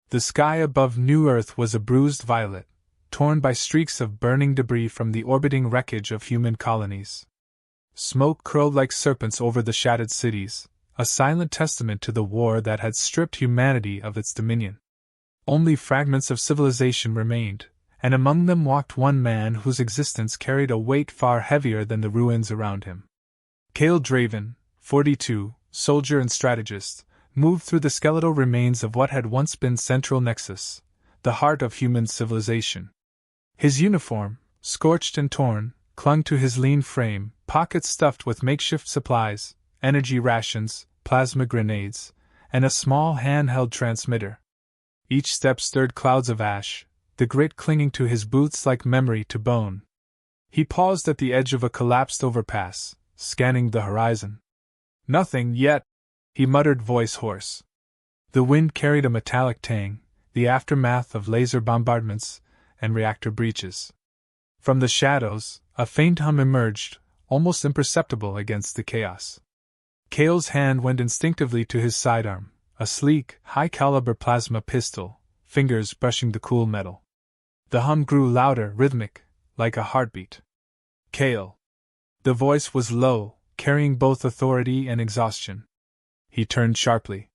The sky above New Earth was a bruised violet, torn by streaks of burning debris from the orbiting wreckage of human colonies. Smoke curled like serpents over the shattered cities, a silent testament to the war that had stripped humanity of its dominion. Only fragments of civilization remained, and among them walked one man whose existence carried a weight far heavier than the ruins around him. Kael Draven, 42, soldier and strategist, moved through the skeletal remains of what had once been Central Nexus, the heart of human civilization. His uniform, scorched and torn, clung to his lean frame, pockets stuffed with makeshift supplies, energy rations, plasma grenades, and a small handheld transmitter. Each step stirred clouds of ash, the grit clinging to his boots like memory to bone. He paused at the edge of a collapsed overpass, scanning the horizon. "Nothing yet," he muttered, voice hoarse. The wind carried a metallic tang, the aftermath of laser bombardments and reactor breaches. From the shadows, a faint hum emerged, almost imperceptible against the chaos. Kael's hand went instinctively to his sidearm, a sleek, high-caliber plasma pistol, fingers brushing the cool metal. The hum grew louder, rhythmic, like a heartbeat. "Kael." The voice was low, carrying both authority and exhaustion. He turned sharply.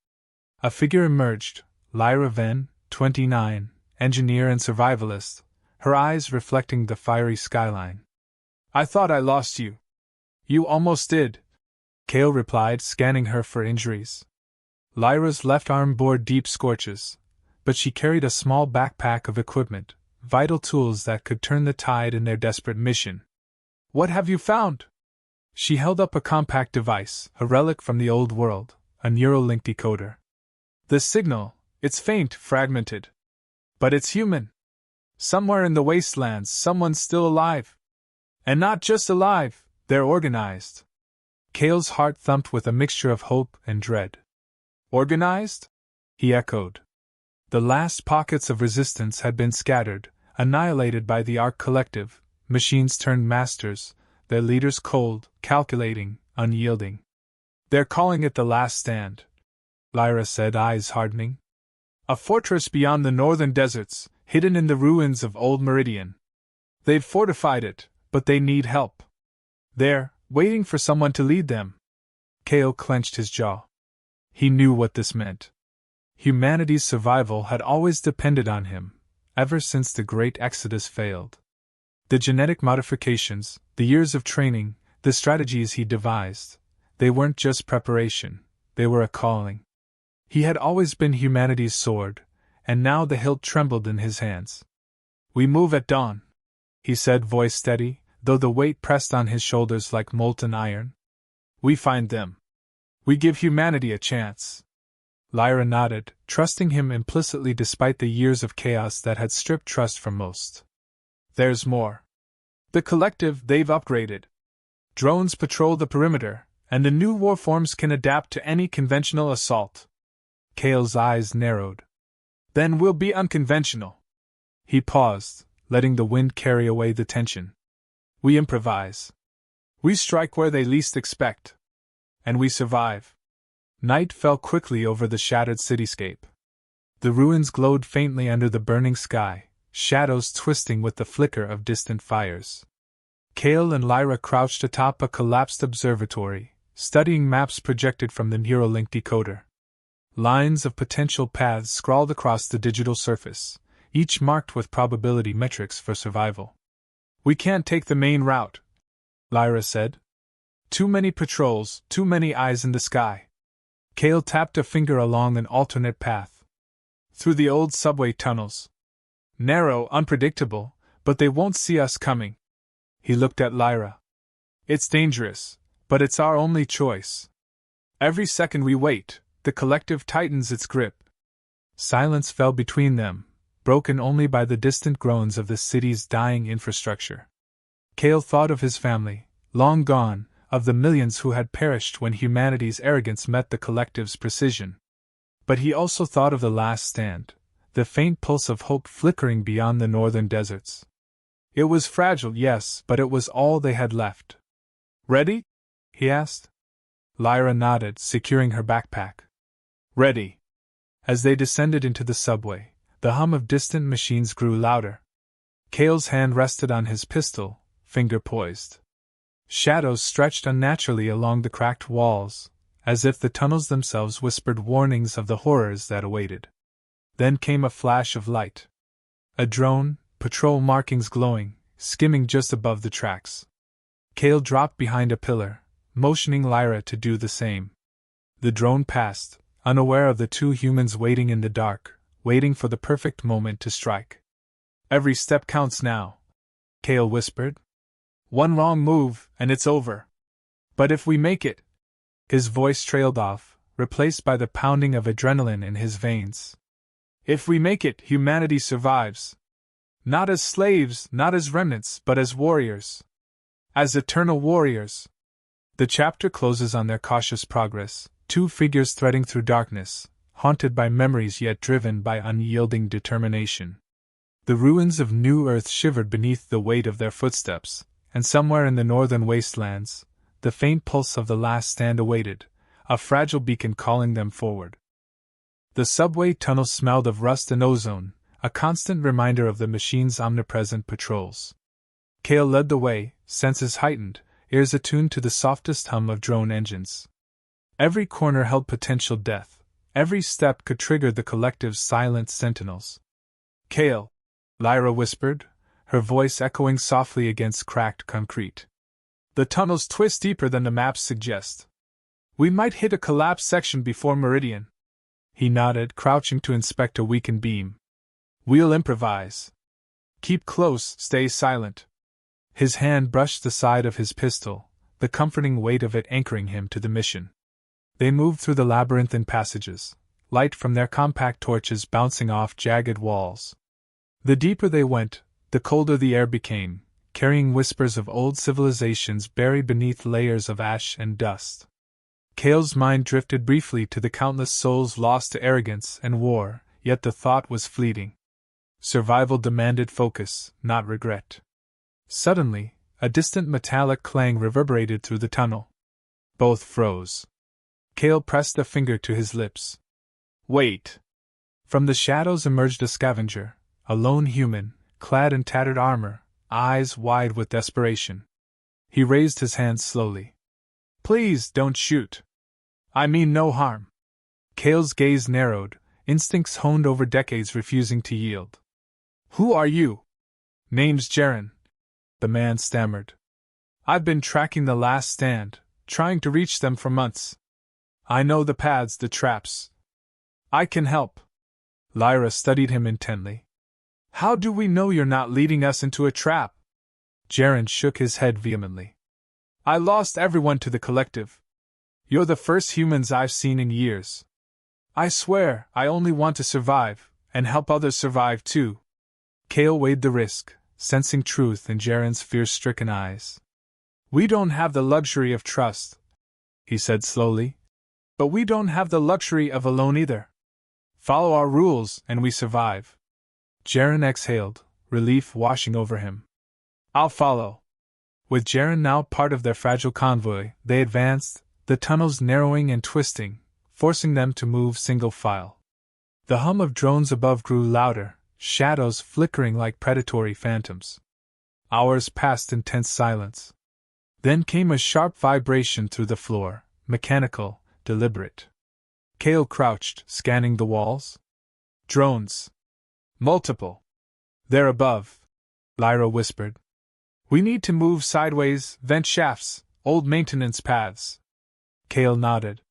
A figure emerged, Lyra Venn, 29, engineer and survivalist, her eyes reflecting the fiery skyline. "I thought I lost you." "You almost did," Kael replied, scanning her for injuries. Lyra's left arm bore deep scorches, but she carried a small backpack of equipment, vital tools that could turn the tide in their desperate mission. "What have you found?" She held up a compact device, a relic from the old world, a Neuralink decoder. "The signal, it's faint, fragmented. But it's human. Somewhere in the wastelands, someone's still alive. And not just alive, they're organized." Kael's heart thumped with a mixture of hope and dread. "Organized?" he echoed. The last pockets of resistance had been scattered, annihilated by the Ark Collective, machines turned masters, their leaders cold, calculating, unyielding. "They're calling it the Last Stand," Lyra said, eyes hardening. "A fortress beyond the northern deserts, hidden in the ruins of Old Meridian. They've fortified it, but they need help. They're waiting for someone to lead them." Kael clenched his jaw. He knew what this meant. Humanity's survival had always depended on him, ever since the Great Exodus failed. The genetic modifications, the years of training, the strategies he devised, they weren't just preparation, they were a calling. He had always been humanity's sword, and now the hilt trembled in his hands. "We move at dawn," he said, voice steady, though the weight pressed on his shoulders like molten iron. "We find them. We give humanity a chance." Lyra nodded, trusting him implicitly despite the years of chaos that had stripped trust from most. "There's more. The Collective, they've upgraded. Drones patrol the perimeter, and the new warforms can adapt to any conventional assault." Kael's eyes narrowed. "Then we'll be unconventional." He paused, letting the wind carry away the tension. "We improvise. We strike where they least expect. And we survive." Night fell quickly over the shattered cityscape. The ruins glowed faintly under the burning sky, shadows twisting with the flicker of distant fires. Kael and Lyra crouched atop a collapsed observatory, studying maps projected from the Neuralink decoder. Lines of potential paths scrawled across the digital surface, each marked with probability metrics for survival. "We can't take the main route," Lyra said. "Too many patrols, too many eyes in the sky." Kael tapped a finger along an alternate path. "Through the old subway tunnels. Narrow, unpredictable, but they won't see us coming." He looked at Lyra. "It's dangerous, but it's our only choice. Every second we wait, the Collective tightens its grip." Silence fell between them, broken only by the distant groans of the city's dying infrastructure. Kael thought of his family, long gone, of the millions who had perished when humanity's arrogance met the Collective's precision. But he also thought of the Last Stand, the faint pulse of hope flickering beyond the northern deserts. It was fragile, yes, but it was all they had left. "Ready?" he asked. Lyra nodded, securing her backpack. "Ready." As they descended into the subway, the hum of distant machines grew louder. Kael's hand rested on his pistol, finger poised. Shadows stretched unnaturally along the cracked walls, as if the tunnels themselves whispered warnings of the horrors that awaited. Then came a flash of light. A drone, patrol markings glowing, skimming just above the tracks. Kael dropped behind a pillar, motioning Lyra to do the same. The drone passed, unaware of the two humans waiting in the dark, waiting for the perfect moment to strike. "Every step counts now," Kael whispered. "One wrong move, and it's over. But if we make it..." His voice trailed off, replaced by the pounding of adrenaline in his veins. "If we make it, humanity survives. Not as slaves, not as remnants, but as warriors. As eternal warriors." The chapter closes on their cautious progress, two figures threading through darkness, haunted by memories yet driven by unyielding determination. The ruins of New Earth shivered beneath the weight of their footsteps, and somewhere in the northern wastelands, the faint pulse of the last stand awaited, a fragile beacon calling them forward. The subway tunnel smelled of rust and ozone, a constant reminder of the machine's omnipresent patrols. Kael led the way, senses heightened, ears attuned to the softest hum of drone engines. Every corner held potential death, every step could trigger the collective's silent sentinels. "Kael," Lyra whispered, her voice echoing softly against cracked concrete. "The tunnels twist deeper than the maps suggest. We might hit a collapsed section before Meridian." He nodded, crouching to inspect a weakened beam. "We'll improvise. Keep close, stay silent." His hand brushed the side of his pistol, the comforting weight of it anchoring him to the mission. They moved through the labyrinthine passages, light from their compact torches bouncing off jagged walls. The deeper they went, the colder the air became, carrying whispers of old civilizations buried beneath layers of ash and dust. Kael's mind drifted briefly to the countless souls lost to arrogance and war, yet the thought was fleeting. Survival demanded focus, not regret. Suddenly, a distant metallic clang reverberated through the tunnel. Both froze. Kael pressed a finger to his lips. "Wait!" From the shadows emerged a scavenger, a lone human, clad in tattered armor, eyes wide with desperation. He raised his hand slowly. "Please don't shoot. I mean no harm." Kael's gaze narrowed, instincts honed over decades refusing to yield. "Who are you?" "Name's Jaren," the man stammered. "I've been tracking the last stand, trying to reach them for months. I know the paths, the traps. I can help." Lyra studied him intently. "How do we know you're not leading us into a trap?" Jaren shook his head vehemently. "I lost everyone to the collective. You're the first humans I've seen in years. I swear, I only want to survive, and help others survive too." Kael weighed the risk, sensing truth in Jaren's fear-stricken eyes. "We don't have the luxury of trust," he said slowly. "But we don't have the luxury of alone either. Follow our rules, and we survive." Jaren exhaled, relief washing over him. "I'll follow." With Jaren now part of their fragile convoy, they advanced, the tunnels narrowing and twisting, forcing them to move single file. The hum of drones above grew louder, shadows flickering like predatory phantoms. Hours passed in tense silence. Then came a sharp vibration through the floor, mechanical, deliberate. Kael crouched, scanning the walls. "Drones. Multiple. They're above," Lyra whispered. "We need to move sideways, vent shafts, old maintenance paths." Kael nodded.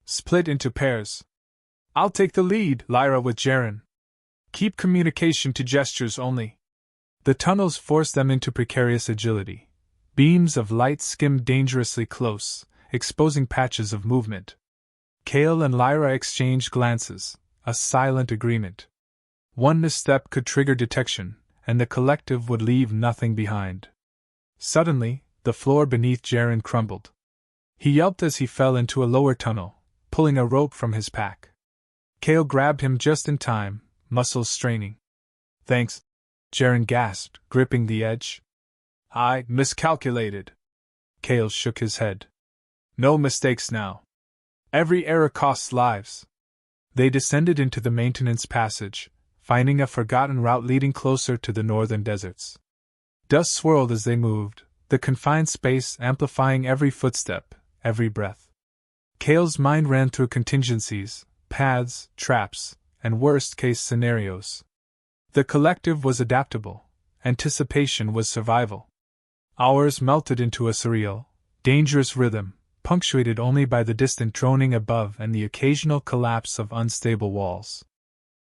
"Split into pairs. I'll take the lead, Lyra with Jaren. Keep communication to gestures only." The tunnels forced them into precarious agility. Beams of light skimmed dangerously close, exposing patches of movement. Kael and Lyra exchanged glances, a silent agreement. One misstep could trigger detection, and the collective would leave nothing behind. Suddenly, the floor beneath Jaren crumbled. He yelped as he fell into a lower tunnel, pulling a rope from his pack. Kael grabbed him just in time, muscles straining. "Thanks," Jaren gasped, gripping the edge. "I miscalculated." Kael shook his head. "No mistakes now. Every error costs lives." They descended into the maintenance passage, finding a forgotten route leading closer to the northern deserts. Dust swirled as they moved, the confined space amplifying every footstep, every breath. Kael's mind ran through contingencies, paths, traps, and worst-case scenarios. The collective was adaptable. Anticipation was survival. Hours melted into a surreal, dangerous rhythm, punctuated only by the distant droning above and the occasional collapse of unstable walls.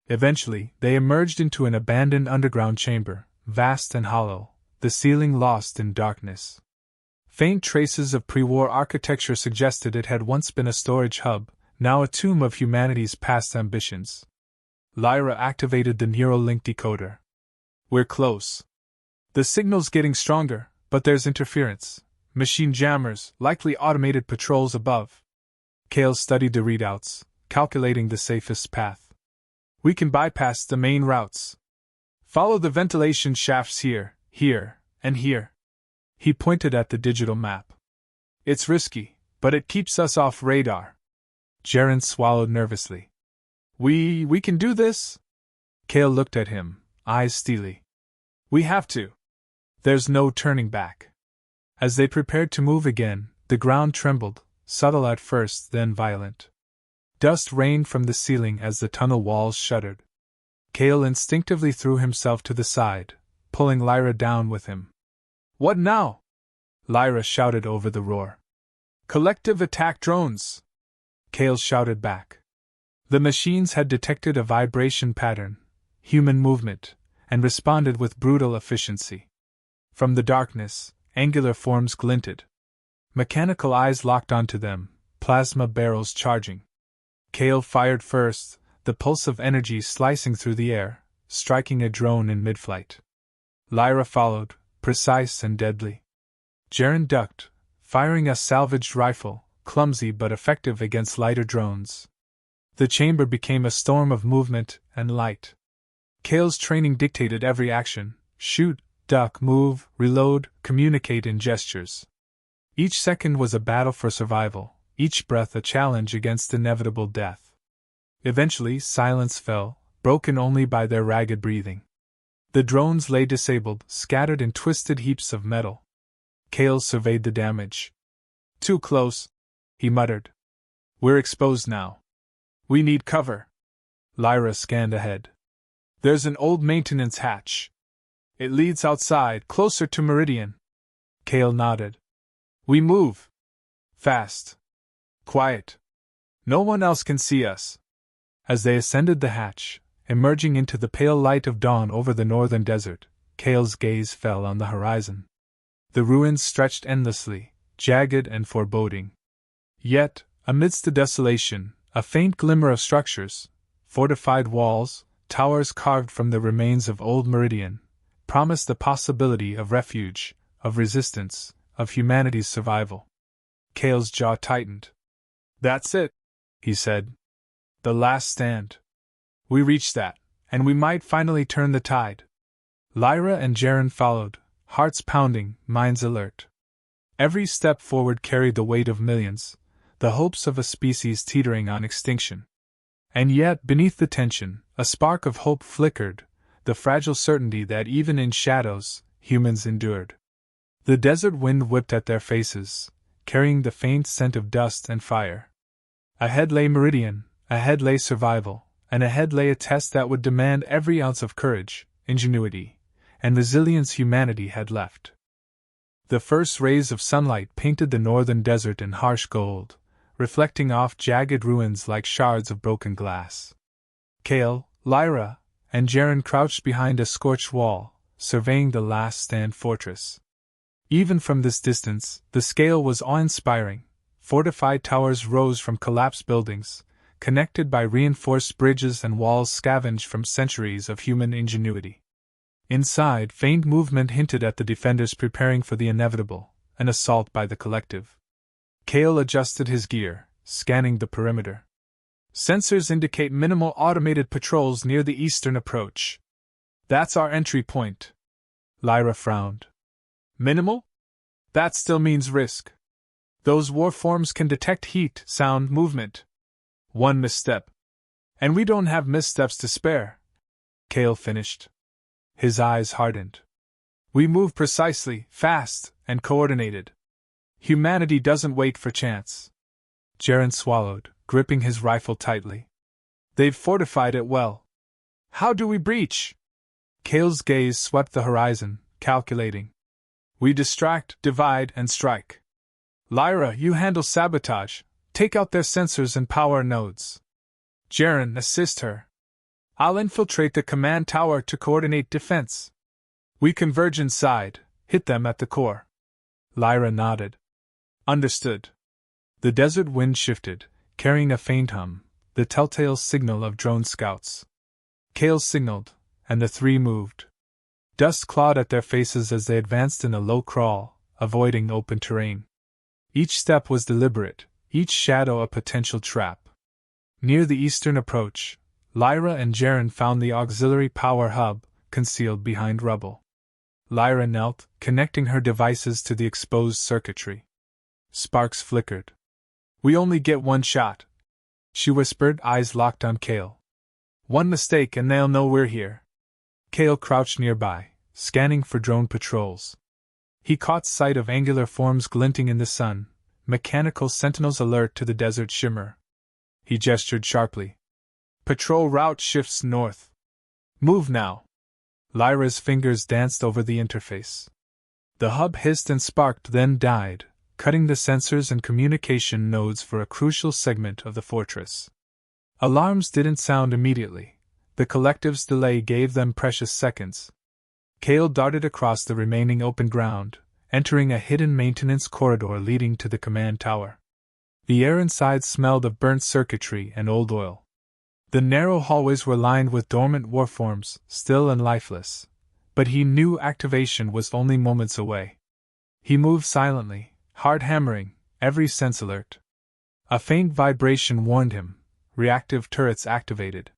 Eventually, they emerged into an abandoned underground chamber, vast and hollow, the ceiling lost in darkness. Faint traces of pre-war architecture suggested it had once been a storage hub, now a tomb of humanity's past ambitions. Lyra activated the neural link decoder. We're close. The signal's getting stronger, but there's interference. Machine jammers, likely automated patrols above. Kael studied the readouts, calculating the safest path. We can bypass the main routes. Follow the ventilation shafts here, and here. He pointed at the digital map. It's risky, but it keeps us off radar. Jaren swallowed nervously. We can do this? Kael looked at him, eyes steely. We have to. There's no turning back. As they prepared to move again, the ground trembled, subtle at first, then violent. Dust rained from the ceiling as the tunnel walls shuddered. Kael instinctively threw himself to the side, pulling Lyra down with him. What now? Lyra shouted over the roar. Collective attack drones! Kael shouted back. The machines had detected a vibration pattern, human movement, and responded with brutal efficiency. From the darkness, angular forms glinted. Mechanical eyes locked onto them, plasma barrels charging. Kael fired first, the pulse of energy slicing through the air, striking a drone in mid-flight. Lyra followed, precise and deadly. Jaren ducked, firing a salvaged rifle, clumsy but effective against lighter drones. The chamber became a storm of movement and light. Kael's training dictated every action: shoot, duck, move, reload, communicate in gestures. Each second was a battle for survival, each breath a challenge against inevitable death. Eventually, silence fell, broken only by their ragged breathing. The drones lay disabled, scattered in twisted heaps of metal. Kael surveyed the damage. Too close, he muttered. We're exposed now. We need cover. Lyra scanned ahead. There's an old maintenance hatch. It leads outside, closer to Meridian. Kael nodded. We move. Fast. Quiet. No one else can see us. As they ascended the hatch, emerging into the pale light of dawn over the northern desert, Kael's gaze fell on the horizon. The ruins stretched endlessly, jagged and foreboding. Yet, amidst the desolation, a faint glimmer of structures, fortified walls, towers carved from the remains of old Meridian, promised the possibility of refuge, of resistance, of humanity's survival. Kael's jaw tightened. That's it, he said. The last stand. We reached that, and we might finally turn the tide. Lyra and Jaren followed, hearts pounding, minds alert. Every step forward carried the weight of millions, the hopes of a species teetering on extinction. And yet, beneath the tension, a spark of hope flickered, the fragile certainty that even in shadows, humans endured. The desert wind whipped at their faces, carrying the faint scent of dust and fire. Ahead lay Meridian, ahead lay survival, and ahead lay a test that would demand every ounce of courage, ingenuity, and resilience humanity had left. The first rays of sunlight painted the northern desert in harsh gold, reflecting off jagged ruins like shards of broken glass. Kael, Lyra, and Jaren crouched behind a scorched wall, surveying the last stand fortress. Even from this distance, the scale was awe-inspiring. Fortified towers rose from collapsed buildings, connected by reinforced bridges and walls scavenged from centuries of human ingenuity. Inside, faint movement hinted at the defenders preparing for the inevitable, an assault by the collective. Kael adjusted his gear, scanning the perimeter. Sensors indicate minimal automated patrols near the eastern approach. That's our entry point. Lyra frowned. Minimal? That still means risk. Those warforms can detect heat, sound, movement. One misstep. And we don't have missteps to spare, Kael finished. His eyes hardened. We move precisely, fast, and coordinated. Humanity doesn't wait for chance. Jaren swallowed, gripping his rifle tightly. They've fortified it well. How do we breach? Kael's gaze swept the horizon, calculating. We distract, divide, and strike. Lyra, you handle sabotage. Take out their sensors and power nodes. Jaren, assist her. I'll infiltrate the command tower to coordinate defense. We converge inside, hit them at the core. Lyra nodded. Understood. The desert wind shifted, carrying a faint hum, the telltale signal of drone scouts. Kael signaled, and the three moved. Dust clawed at their faces as they advanced in a low crawl, avoiding open terrain. Each step was deliberate, each shadow a potential trap. Near the eastern approach, Lyra and Jaren found the auxiliary power hub, concealed behind rubble. Lyra knelt, connecting her devices to the exposed circuitry. Sparks flickered. We only get one shot, she whispered, eyes locked on Kael. One mistake and they'll know we're here. Kael crouched nearby, scanning for drone patrols. He caught sight of angular forms glinting in the sun, mechanical sentinels alert to the desert shimmer. He gestured sharply. Patrol route shifts north. Move now. Lyra's fingers danced over the interface. The hub hissed and sparked, then died, cutting the sensors and communication nodes for a crucial segment of the fortress. Alarms didn't sound immediately. The collective's delay gave them precious seconds. Kael darted across the remaining open ground, entering a hidden maintenance corridor leading to the command tower. The air inside smelled of burnt circuitry and old oil. The narrow hallways were lined with dormant warforms, still and lifeless, but he knew activation was only moments away. He moved silently, heart hammering, every sense alert. A faint vibration warned him. Reactive turrets activated.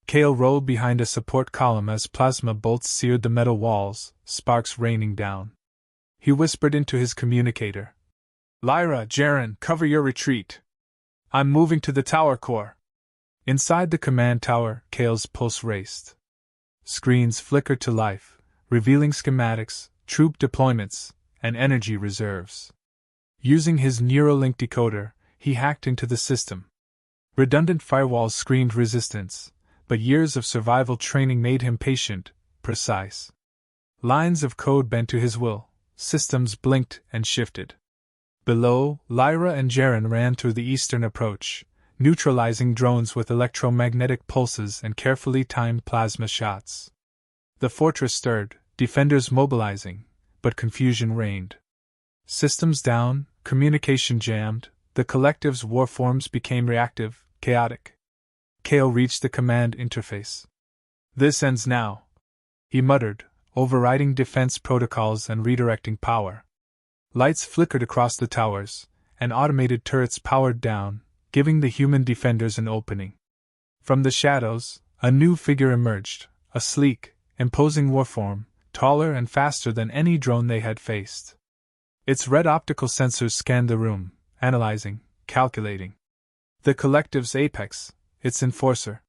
Kael rolled behind a support column as plasma bolts seared the metal walls, sparks raining down. He whispered into his communicator. Lyra, Jaren, cover your retreat. I'm moving to the tower core. Inside the command tower, Kael's pulse raced. Screens flickered to life, revealing schematics, troop deployments, and energy reserves. Using his Neuralink decoder, he hacked into the system. Redundant firewalls screamed resistance, but years of survival training made him patient, precise. Lines of code bent to his will, systems blinked and shifted. Below, Lyra and Jaren ran through the eastern approach, neutralizing drones with electromagnetic pulses and carefully timed plasma shots. The fortress stirred, defenders mobilizing, but confusion reigned. Systems down, communication jammed, the collective's warforms became reactive, chaotic. Kael reached the command interface. This ends now, he muttered, overriding defense protocols and redirecting power. Lights flickered across the towers, and automated turrets powered down, giving the human defenders an opening. From the shadows, a new figure emerged, a sleek, imposing warform, taller and faster than any drone they had faced. Its red optical sensors scanned the room, analyzing, calculating. The collective's apex, its enforcer.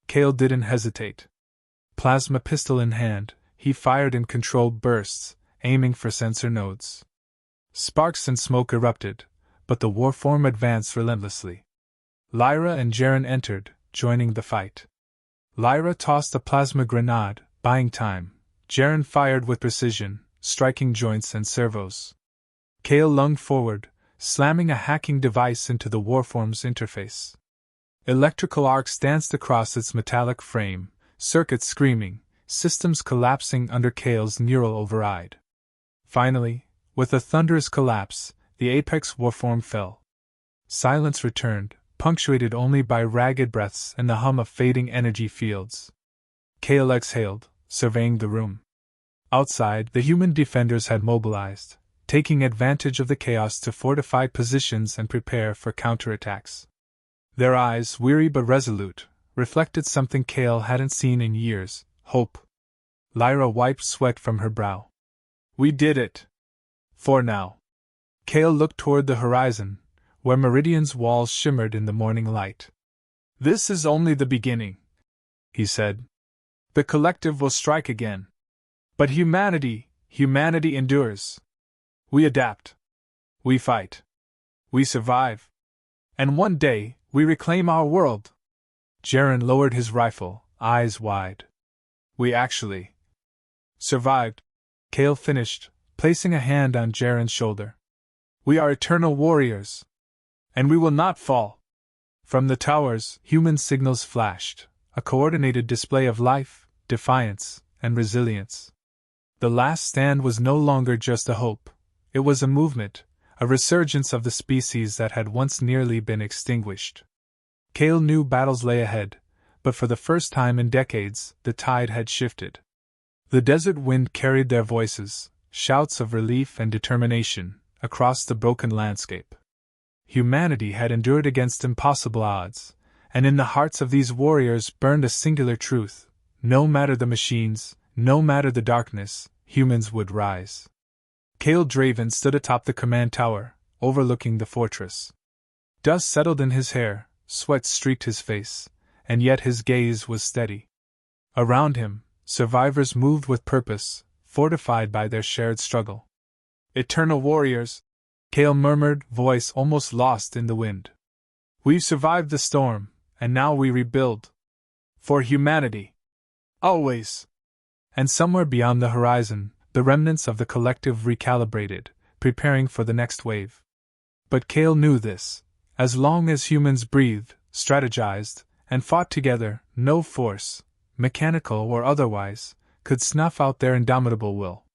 Kael didn't hesitate. Plasma pistol in hand, he fired in controlled bursts, aiming for sensor nodes. Sparks and smoke erupted, but the warform advanced relentlessly. Lyra and Jaren entered, joining the fight. Lyra tossed a plasma grenade, buying time. Jaren fired with precision, striking joints and servos. Kael lunged forward, slamming a hacking device into the warform's interface. Electrical arcs danced across its metallic frame, circuits screaming, systems collapsing under Kael's neural override. Finally, with a thunderous collapse, the apex warform fell. Silence returned, punctuated only by ragged breaths and the hum of fading energy fields. Kael exhaled, surveying the room. Outside, the human defenders had mobilized, taking advantage of the chaos to fortify positions and prepare for counterattacks. Their eyes, weary but resolute, reflected something Kael hadn't seen in years: hope. Lyra wiped sweat from her brow. We did it. For now. Kael looked toward the horizon, where Meridian's walls shimmered in the morning light. "This is only the beginning," he said. "The collective will strike again. But humanity endures. We adapt. We fight. We survive. And one day, we reclaim our world." Jaren lowered his rifle, eyes wide. "We actually survived," Kael finished, placing a hand on Jaren's shoulder. "We are eternal warriors. And we will not fall." From the towers, human signals flashed, a coordinated display of life, defiance, and resilience. The last stand was no longer just a hope. It was a movement, a resurgence of the species that had once nearly been extinguished. Kael knew battles lay ahead, but for the first time in decades, the tide had shifted. The desert wind carried their voices, shouts of relief and determination, across the broken landscape. Humanity had endured against impossible odds, and in the hearts of these warriors burned a singular truth: no matter the machines, no matter the darkness, humans would rise. Kael Draven stood atop the command tower, overlooking the fortress. Dust settled in his hair, sweat streaked his face, and yet his gaze was steady. Around him, survivors moved with purpose, fortified by their shared struggle. "Eternal warriors," Kael murmured, voice almost lost in the wind. "We've survived the storm, and now we rebuild. For humanity. Always." And somewhere beyond the horizon, the remnants of the collective recalibrated, preparing for the next wave. But Kael knew this: as long as humans breathed, strategized, and fought together, no force, mechanical or otherwise, could snuff out their indomitable will.